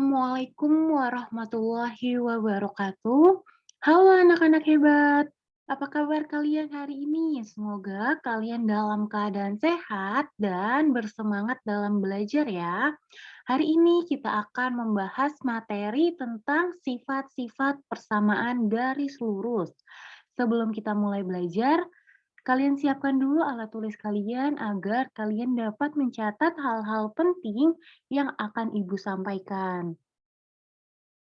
Assalamualaikum warahmatullahi wabarakatuh. Halo anak-anak hebat, apa kabar kalian hari ini? Semoga kalian dalam keadaan sehat dan bersemangat dalam belajar ya. Hari ini kita akan membahas materi tentang sifat-sifat persamaan garis lurus. Sebelum kita mulai belajar, kalian siapkan dulu alat tulis kalian agar kalian dapat mencatat hal-hal penting yang akan Ibu sampaikan.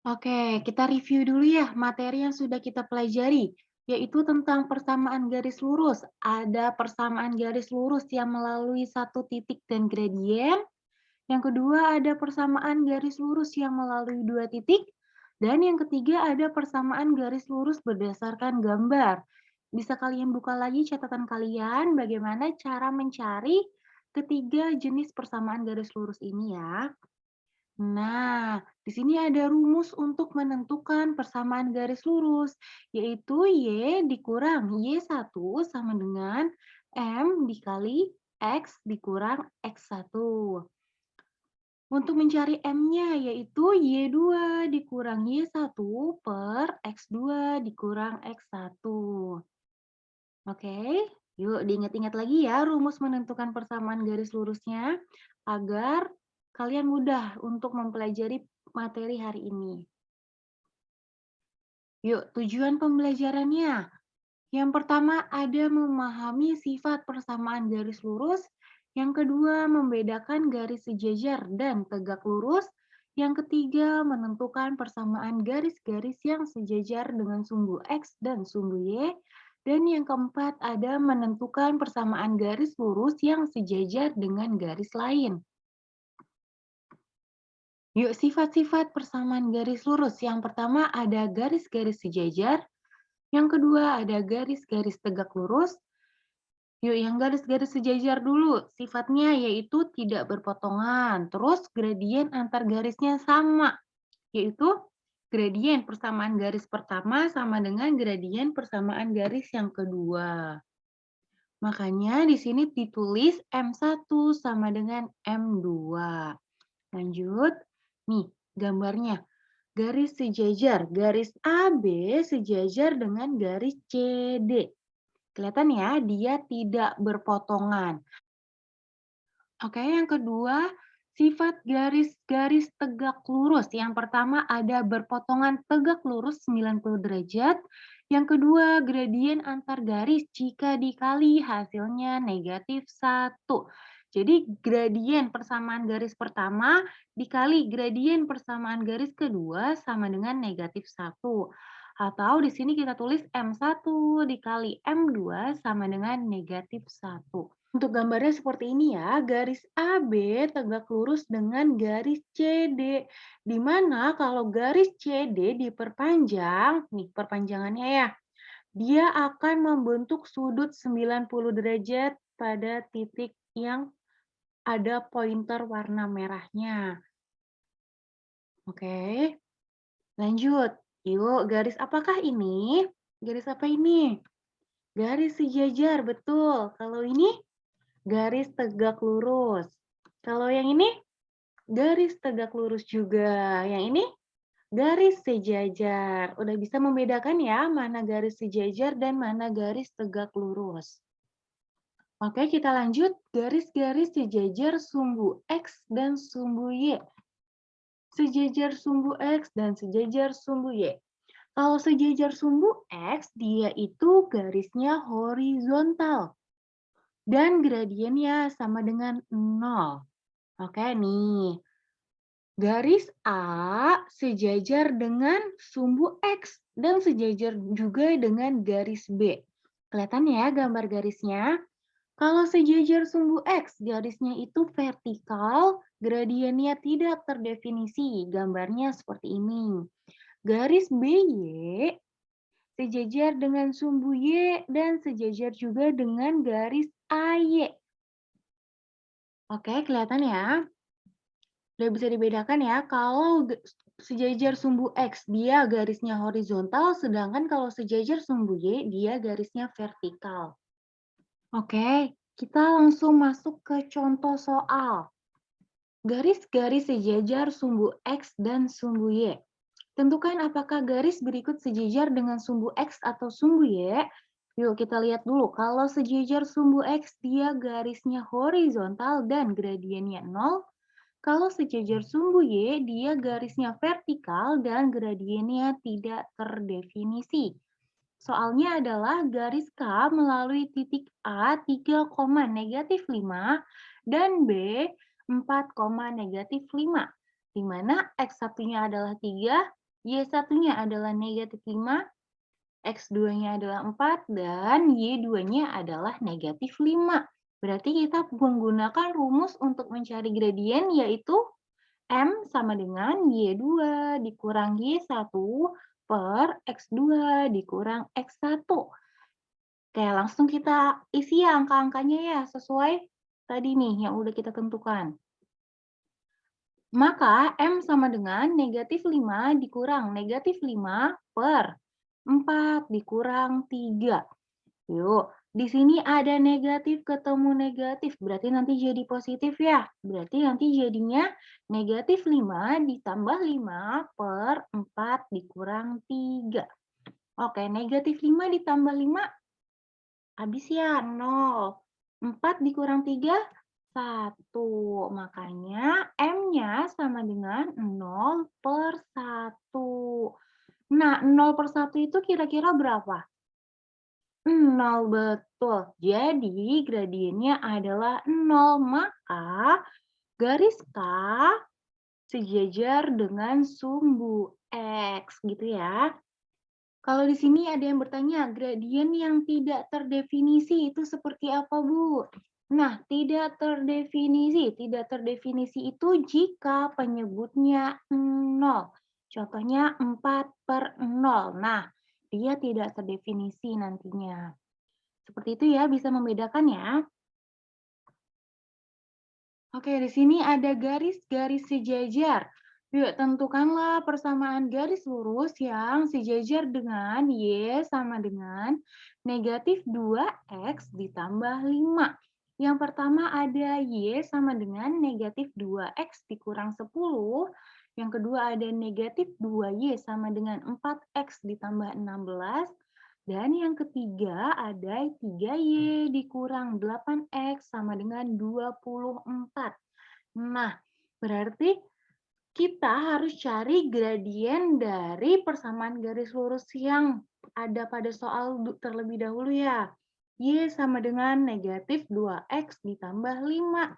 Oke, kita review dulu ya materi yang sudah kita pelajari, yaitu tentang persamaan garis lurus. Ada persamaan garis lurus yang melalui satu titik dan gradien. Yang kedua ada persamaan garis lurus yang melalui dua titik. Dan yang ketiga ada persamaan garis lurus berdasarkan gambar. Bisa kalian buka lagi catatan kalian bagaimana cara mencari ketiga jenis persamaan garis lurus ini ya. Nah, di sini ada rumus untuk menentukan persamaan garis lurus, yaitu Y dikurang Y1 sama dengan M dikali X dikurang X1. Untuk mencari M-nya, yaitu Y2 dikurang Y1 per X2 dikurang X1. Oke, yuk diingat-ingat lagi ya rumus menentukan persamaan garis lurusnya, agar kalian mudah untuk mempelajari materi hari ini. Yuk, tujuan pembelajarannya. Yang pertama ada memahami sifat persamaan garis lurus. Yang kedua membedakan garis sejajar dan tegak lurus. Yang ketiga menentukan persamaan garis-garis yang sejajar dengan sumbu X dan sumbu Y. Dan yang keempat ada menentukan persamaan garis lurus yang sejajar dengan garis lain. Yuk, sifat-sifat persamaan garis lurus. Yang pertama ada garis-garis sejajar. Yang kedua ada garis-garis tegak lurus. Yuk, yang garis-garis sejajar dulu. Sifatnya yaitu tidak berpotongan. Terus gradien antar garisnya sama, yaitu gradien persamaan garis pertama sama dengan gradien persamaan garis yang kedua. Makanya di sini ditulis M1 sama dengan M2. Lanjut. Nih, gambarnya. Garis sejajar. Garis AB sejajar dengan garis CD. Kelihatan ya, dia tidak berpotongan. Oke, yang kedua, sifat garis-garis tegak lurus. Yang pertama ada berpotongan tegak lurus 90 derajat. Yang kedua, gradien antar garis jika dikali hasilnya negatif 1. Jadi gradien persamaan garis pertama dikali gradien persamaan garis kedua sama dengan negatif 1. Atau di sini kita tulis M1 dikali M2 sama dengan negatif 1. Untuk gambarnya seperti ini ya, garis AB tegak lurus dengan garis CD. Di mana kalau garis CD diperpanjang, nih perpanjangannya ya, dia akan membentuk sudut 90 derajat pada titik yang ada pointer warna merahnya. Oke, lanjut. Yuk, garis apakah ini? Garis apa ini? Garis sejajar, betul. Kalau ini garis tegak lurus. Kalau yang ini, garis tegak lurus juga. Yang ini, garis sejajar. Udah bisa membedakan ya, mana garis sejajar dan mana garis tegak lurus. Oke, kita lanjut. Garis-garis sejajar sumbu X dan sumbu Y. Sejajar sumbu X dan sejajar sumbu Y. Kalau sejajar sumbu X, dia itu garisnya horizontal. Dan gradiennya sama dengan 0. Oke nih, garis A sejajar dengan sumbu X dan sejajar juga dengan garis B. Kelihatan ya gambar garisnya? Kalau sejajar sumbu X, garisnya itu vertikal, gradiennya tidak terdefinisi. Gambarnya seperti ini. Garis BY sejajar dengan sumbu Y dan sejajar juga dengan garis AY. Oke, kelihatan ya? Udah bisa dibedakan ya, kalau sejajar sumbu X dia garisnya horizontal, sedangkan kalau sejajar sumbu Y dia garisnya vertikal. Oke, kita langsung masuk ke contoh soal. Garis-garis sejajar sumbu X dan sumbu Y. Tentukan apakah garis berikut sejajar dengan sumbu X atau sumbu Y. Yuk kita lihat dulu, kalau sejajar sumbu X dia garisnya horizontal dan gradiennya 0. Kalau sejajar sumbu Y dia garisnya vertikal dan gradiennya tidak terdefinisi. Soalnya adalah garis K melalui titik A 3, negatif 5 dan B 4, negatif 5. Di mana X satunya adalah 3, Y satunya adalah negatif 5, X 2-nya adalah 4, dan Y 2-nya adalah negatif 5. Berarti kita menggunakan rumus untuk mencari gradien yaitu M sama dengan Y2 dikurang Y1 per X2 dikurang X1. Oke, langsung kita isi ya angka-angkanya ya, sesuai tadi nih yang udah kita tentukan. Maka M sama dengan negatif 5 dikurang negatif 5 per 4 dikurang 3. Yuk, di sini ada negatif ketemu negatif, berarti nanti jadi positif ya. Berarti nanti jadinya negatif 5 ditambah 5 per 4 dikurang 3. Oke, negatif 5 ditambah 5 habis ya 0. 4 dikurang 3, 1. Makanya M-nya sama dengan 0 per 1. Nah, 0 per 1 itu kira-kira berapa? 0, betul. Jadi gradiennya adalah 0, maka garis K sejajar dengan sumbu X, gitu ya. Kalau di sini ada yang bertanya, gradien yang tidak terdefinisi itu seperti apa, Bu? Nah, tidak terdefinisi. Tidak terdefinisi itu jika penyebutnya 0. Contohnya 4 per 0. Nah, dia tidak terdefinisi nantinya. Seperti itu ya, bisa membedakan ya. Oke, di sini ada garis-garis sejajar. Yuk, tentukanlah persamaan garis lurus yang sejajar dengan Y sama dengan negatif 2X ditambah 5. Yang pertama ada Y sama dengan negatif 2X dikurang 10. Yang kedua ada negatif 2Y sama dengan 4X ditambah 16. Dan yang ketiga ada 3Y dikurang 8X sama dengan 24. Nah, berarti kita harus cari gradien dari persamaan garis lurus yang ada pada soal terlebih dahulu ya. Y sama dengan negatif 2X ditambah 5.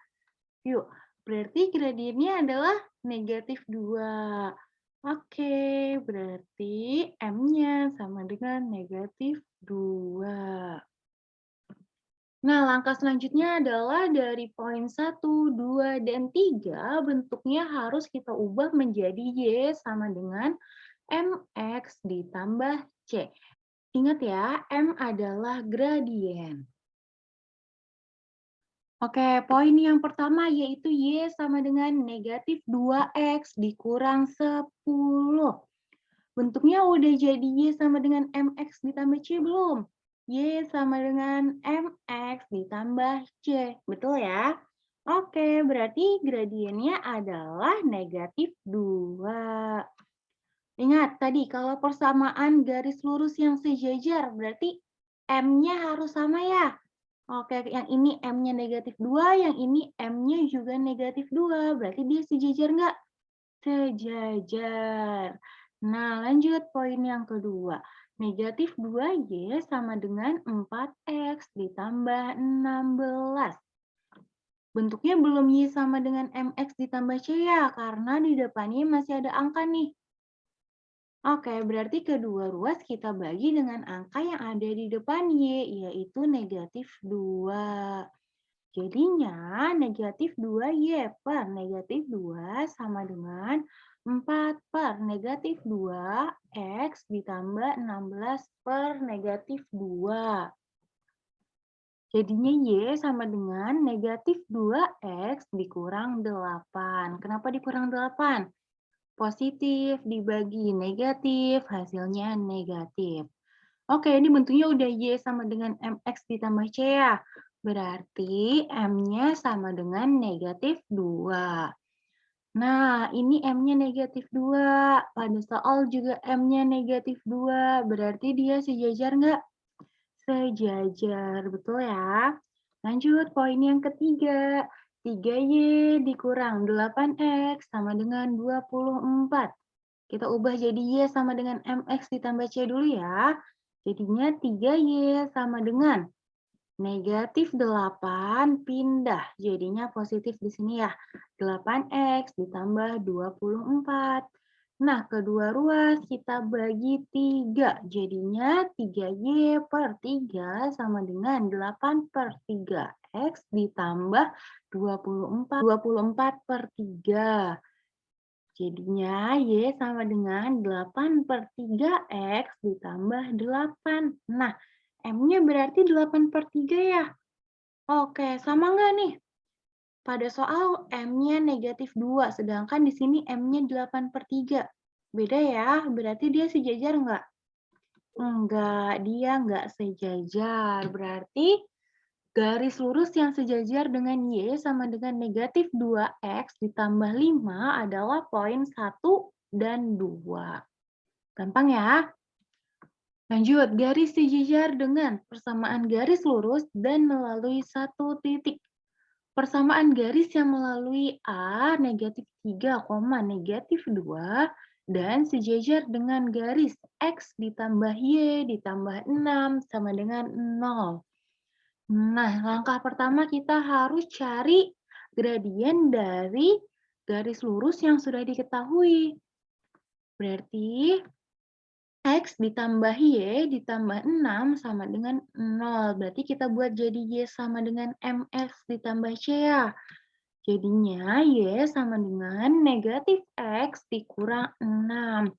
Yuk, berarti gradiennya adalah negatif 2. Oke, berarti M-nya sama dengan negatif 2. Nah, langkah selanjutnya adalah dari poin 1, 2, dan 3, bentuknya harus kita ubah menjadi Y sama dengan MX ditambah C. Ingat ya, M adalah gradien. Oke, poin yang pertama yaitu Y sama dengan negatif 2X dikurang 10. Bentuknya udah jadi Y sama dengan MX ditambah C belum? Y sama dengan MX ditambah C. Betul ya? Oke, berarti gradiennya adalah negatif 2. Ingat tadi kalau persamaan garis lurus yang sejajar berarti M-nya harus sama ya? Oke, yang ini M-nya negatif 2, yang ini M-nya juga negatif 2. Berarti dia sejajar nggak? Sejajar. Nah, lanjut poin yang kedua. Negatif 2Y sama dengan 4X ditambah 16. Bentuknya belum Y sama dengan MX ditambah C ya, karena di depannya masih ada angka nih. Oke, berarti kedua ruas kita bagi dengan angka yang ada di depan Y, yaitu negatif 2. Jadinya negatif 2Y per negatif 2 sama dengan 4 per negatif 2X ditambah 16 per negatif 2. Jadinya Y sama dengan negatif 2X dikurang 8. Kenapa dikurang 8? Positif dibagi negatif, hasilnya negatif. Oke, ini bentuknya udah Y sama dengan MX ditambah C ya. Berarti M-nya sama dengan negatif 2. Nah, ini M-nya negatif 2. Pada soal juga M-nya negatif 2. Berarti dia sejajar nggak? Sejajar, betul ya. Lanjut, poin yang ketiga. 3Y dikurang 8X sama dengan 24. Kita ubah jadi Y sama dengan MX ditambah C dulu ya. Jadinya 3Y sama dengan negatif 8 pindah. Jadinya positif di sini ya. 8X ditambah 24. Nah, kedua ruas kita bagi 3. Jadinya 3Y per 3 sama dengan 8 per 3X ditambah 24 per 3. Jadinya Y sama dengan 8 per 3X ditambah 8. Nah, M-nya berarti 8 per 3 ya? Oke, sama nggak nih? Pada soal M-nya negatif 2, sedangkan di sini M-nya 8 per 3. Beda ya, berarti dia sejajar nggak? Enggak, dia nggak sejajar. Berarti garis lurus yang sejajar dengan Y sama dengan negatif 2X ditambah 5 adalah poin 1 dan 2. Gampang ya? Lanjut, garis sejajar dengan persamaan garis lurus dan melalui satu titik. Persamaan garis yang melalui A negatif 3, negatif 2 dan sejajar dengan garis X ditambah Y ditambah 6 sama dengan 0. Nah, langkah pertama kita harus cari gradien dari garis lurus yang sudah diketahui. Berarti X ditambah Y ditambah 6 sama dengan 0. Berarti kita buat jadi Y sama dengan MX ditambah C ya. Jadinya Y sama dengan negatif X dikurang 6.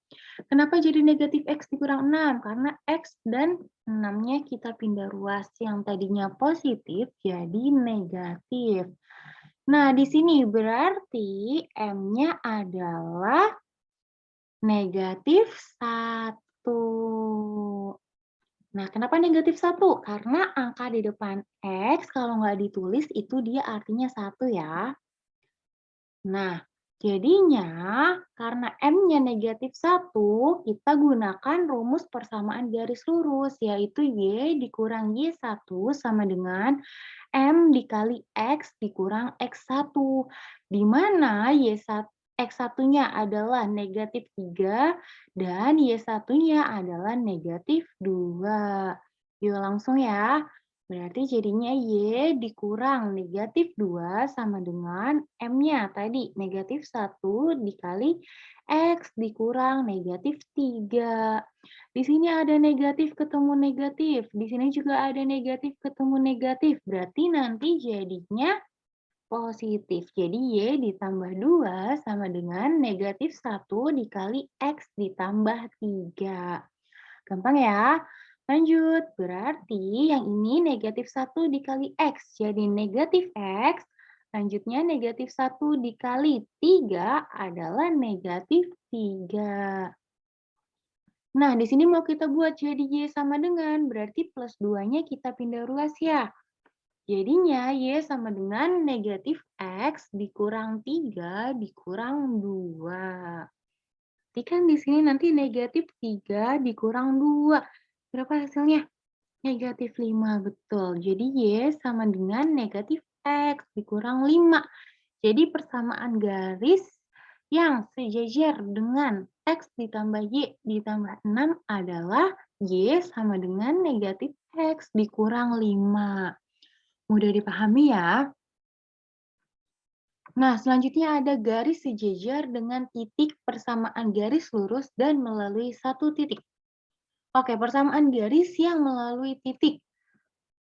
Kenapa jadi negatif X dikurang 6? Karena X dan 6-nya kita pindah ruas. Yang tadinya positif jadi negatif. Nah, di sini berarti M-nya adalah negatif 1. Nah, kenapa negatif 1? Karena angka di depan X kalau nggak ditulis itu dia artinya 1 ya. Nah, jadinya karena M-nya negatif 1, kita gunakan rumus persamaan garis lurus, yaitu Y dikurang Y1 sama dengan M dikali X dikurang X1, di mana X1-nya adalah negatif 3 dan Y1-nya adalah negatif 2. Yuk langsung ya. Berarti jadinya Y dikurang negatif 2 sama dengan M-nya tadi negatif 1 dikali X dikurang negatif 3. Di sini ada negatif ketemu negatif. Di sini juga ada negatif ketemu negatif. Berarti nanti jadinya positif. Jadi Y ditambah 2 sama dengan negatif 1 dikali X ditambah 3. Gampang ya? Lanjut, berarti yang ini negatif 1 dikali X, jadi negatif X. Lanjutnya negatif 1 dikali 3 adalah negatif 3. Nah, di sini mau kita buat jadi Y sama dengan, berarti plus 2-nya kita pindah ruas ya. Jadinya Y sama dengan negatif X dikurang 3 dikurang 2. Berarti kan di sini nanti negatif 3 dikurang 2. Berapa hasilnya? Negatif 5, betul. Jadi Y sama dengan negatif X dikurang 5. Jadi persamaan garis yang sejajar dengan X ditambah Y ditambah 6 adalah Y sama dengan negatif X dikurang 5. Mudah dipahami ya? Nah, selanjutnya ada garis sejajar dengan titik persamaan garis lurus dan melalui satu titik. Oke, persamaan garis yang melalui titik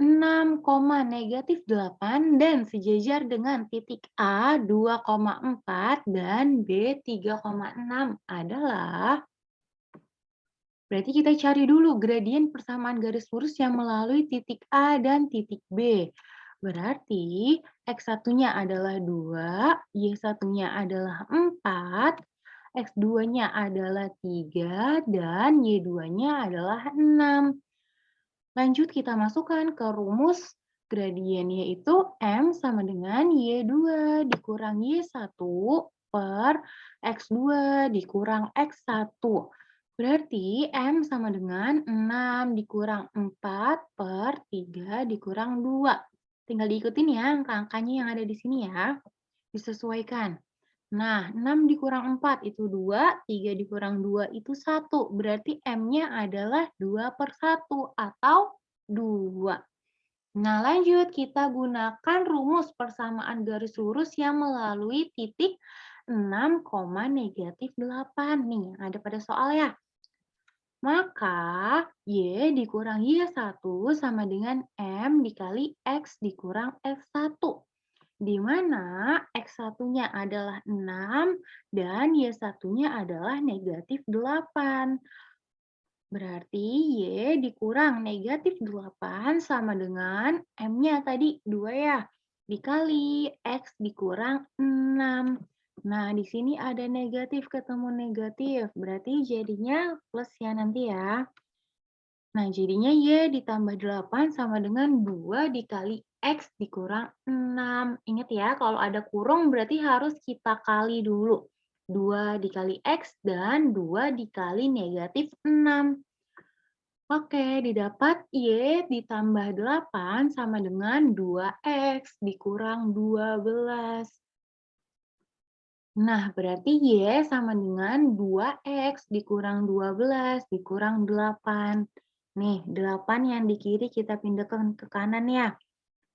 6, negatif 8 dan sejajar dengan titik A 2,4 dan B 3,6 adalah, berarti kita cari dulu gradien persamaan garis lurus yang melalui titik A dan titik B. Berarti X1-nya adalah 2, Y1-nya adalah 4, X2-nya adalah 3, dan Y2-nya adalah 6. Lanjut kita masukkan ke rumus gradien, yaitu M sama dengan Y2 dikurang Y1 per X2 dikurang X1. Berarti M sama dengan 6 dikurang 4 per 3 dikurang 2. Tinggal diikutin ya angka-angkanya yang ada di sini ya. Disesuaikan. Nah, 6 dikurang 4 itu 2, 3 dikurang 2 itu 1. Berarti M-nya adalah 2 per 1 atau 2. Nah, lanjut. Kita gunakan rumus persamaan garis lurus yang melalui titik 6, negatif 8. Nih, ada pada soal ya. Maka, Y dikurang Y1 sama dengan M dikali X dikurang X1. Di mana X1-nya adalah 6 dan Y1-nya adalah negatif 8. Berarti Y dikurang negatif 8 sama dengan M-nya tadi 2 ya, dikali X dikurang 6. Nah, di sini ada negatif ketemu negatif, berarti jadinya plus ya nanti ya. Nah, jadinya Y ditambah 8 sama dengan 2 dikali X dikurang 6. Ingat ya, kalau ada kurung berarti harus kita kali dulu. 2 dikali X dan 2 dikali negatif 6. Oke, didapat Y ditambah 8 sama dengan 2X dikurang 12. Nah, berarti Y sama dengan 2X dikurang 12 dikurang 8. Nih, 8 yang di kiri kita pindahkan ke kanan ya.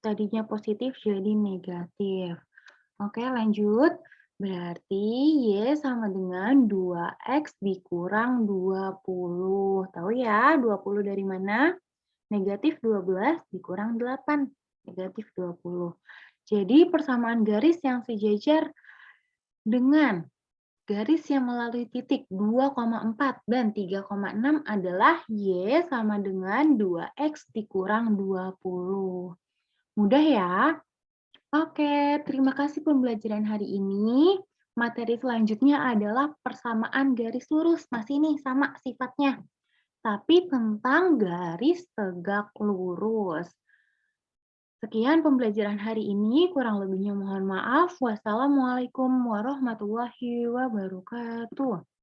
Tadinya positif jadi negatif. Oke, lanjut. Berarti Y sama dengan 2X dikurang 20. Tahu ya, 20 dari mana? Negatif 12 dikurang 8. Negatif 20. Jadi persamaan garis yang sejajar dengan garis yang melalui titik 2,4 dan 3,6 adalah Y sama dengan 2X dikurang 20. Mudah ya? Oke, terima kasih pembelajaran hari ini. Materi selanjutnya adalah persamaan garis lurus. Masih nih sama sifatnya. Tapi tentang garis tegak lurus. Sekian pembelajaran hari ini, kurang lebihnya mohon maaf. Wassalamualaikum warahmatullahi wabarakatuh.